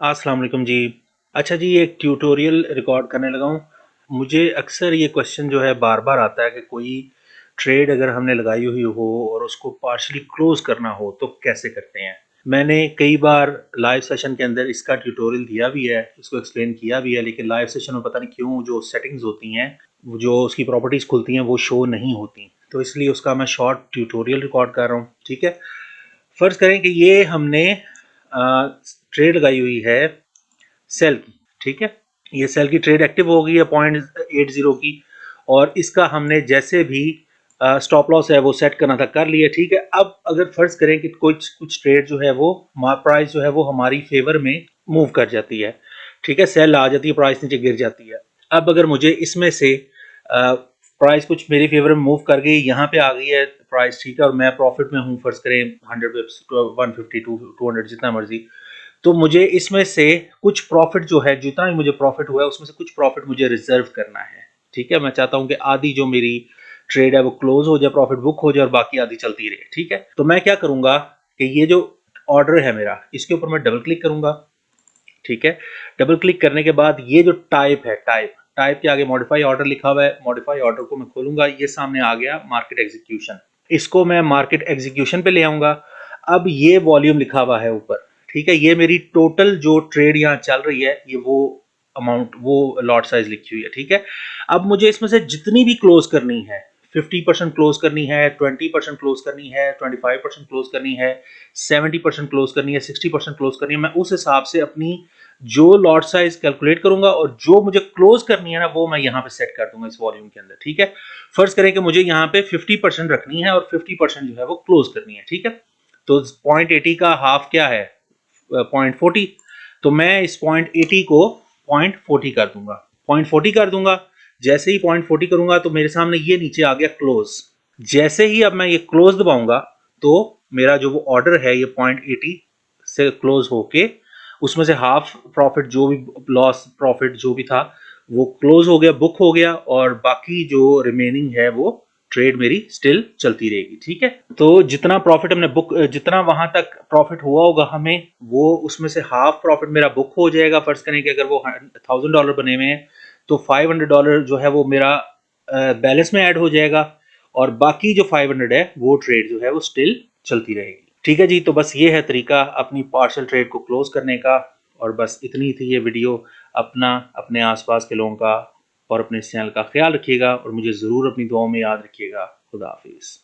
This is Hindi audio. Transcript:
अस्सलाम वालेकुम जी। अच्छा जी, एक ट्यूटोरियल रिकॉर्ड करने लगा हूँ। मुझे अक्सर ये क्वेश्चन जो है बार बार आता है कि कोई ट्रेड अगर हमने लगाई हुई हो और उसको पार्शली क्लोज करना हो तो कैसे करते हैं। मैंने कई बार लाइव सेशन के अंदर इसका ट्यूटोरियल दिया भी है, इसको एक्सप्लेन किया भी है, लेकिन लाइव सेशन में पता नहीं क्यों जो सेटिंग्स होती हैं, जो उसकी प्रॉपर्टीज़ खुलती हैं, वो शो नहीं होती। तो इसलिए उसका मैं शॉर्ट ट्यूटोरियल रिकॉर्ड कर रहा हूँ। ठीक है, फ़र्ज़ करें कि ये हमने ट्रेड लगाई हुई है सेल की। ठीक है, ये सेल की ट्रेड एक्टिव हो गई है 0.80 की, और इसका हमने जैसे भी स्टॉप लॉस है वो सेट करना था, कर लिया। ठीक है, अब अगर फर्ज करें कि कुछ कुछ ट्रेड जो है वो प्राइस जो है वो हमारी फेवर में मूव कर जाती है। ठीक है, सेल आ जाती है, प्राइस नीचे गिर जाती है। अब अगर मुझे इसमें से प्राइस कुछ मेरी फेवर में मूव कर गई, यहाँ पे आ गई है प्राइस, ठीक है, और मैं प्रॉफिट में हूँ, फर्ज करें 100 पिप्स, 150 200 जितना मर्जी, तो मुझे इसमें से कुछ प्रॉफिट जो है, जितना भी मुझे प्रॉफिट हुआ है उसमें से कुछ प्रॉफिट मुझे रिजर्व करना है। ठीक है, मैं चाहता हूं कि आधी जो मेरी ट्रेड है वो क्लोज हो जाए, प्रॉफिट बुक हो जाए और बाकी आधी चलती रहे। ठीक है, तो मैं क्या करूंगा कि ये जो ऑर्डर है मेरा, इसके ऊपर मैं डबल क्लिक करूंगा। ठीक है, डबल क्लिक करने के बाद ये जो टाइप है, टाइप के आगे मॉडिफाई ऑर्डर लिखा हुआ है, मॉडिफाई ऑर्डर को मैं खोलूंगा, ये सामने आ गया मार्केट एग्जीक्यूशन। इसको मैं मार्केट एग्जीक्यूशन पे ले आऊंगा। अब ये वॉल्यूम लिखा हुआ है ऊपर। ठीक है, ये मेरी टोटल जो ट्रेड यहाँ चल रही है, ये वो अमाउंट, वो लॉट साइज लिखी हुई है। ठीक है, अब मुझे इसमें से जितनी भी क्लोज करनी है, 50% क्लोज करनी है, 20% क्लोज करनी है, 25% क्लोज करनी है, 70% क्लोज करनी है, 60% क्लोज करनी है, मैं उस हिसाब से अपनी जो लॉट साइज कैलकुलेट करूंगा और जो मुझे क्लोज करनी है ना, वो मैं यहाँ पे सेट कर दूंगा इस वॉल्यूम के अंदर। ठीक है, फर्ज करें कि मुझे यहाँ पे 50% रखनी है और 50% जो है वो क्लोज करनी है। ठीक है, तो 0.80 का हाफ क्या है, 0.40, तो मैं इस 0.80 को 0.40 कर दूंगा, 0.40 कर दूंगा। जैसे ही 0.40 करूंगा तो मेरे सामने ये नीचे आ गया क्लोज। जैसे ही अब मैं ये क्लोज दबाऊंगा तो मेरा जो वो ऑर्डर है ये 0.80 से क्लोज होके उसमें से हाफ प्रॉफिट, जो भी लॉस प्रॉफिट जो भी था वो क्लोज हो गया, बुक हो गया, और बाकी जो रिमेनिंग है वो ट्रेड मेरी स्टिल चलती रहेगी। ठीक है, तो जितना प्रॉफिट हमने बुक, जितना वहां तक प्रॉफिट हुआ होगा हमें, वो उसमें से हाफ प्रॉफिट मेरा बुक हो जाएगा। फर्ज करें कि अगर वो $1000 बने हुए हैं तो $500 जो है वो मेरा बैलेंस में ऐड हो जाएगा, और बाकी जो 500 है वो ट्रेड जो है वो स्टिल चलती रहेगी। ठीक है जी, तो बस ये है तरीका अपनी पार्शियल ट्रेड को क्लोज करने का, और बस इतनी थी ये वीडियो। अपना, अपने आसपास के लोगों का और अपने इस चैनल का ख्याल रखिएगा, और मुझे ज़रूर अपनी दुआओं में याद रखिएगा। खुदा हाफिज़।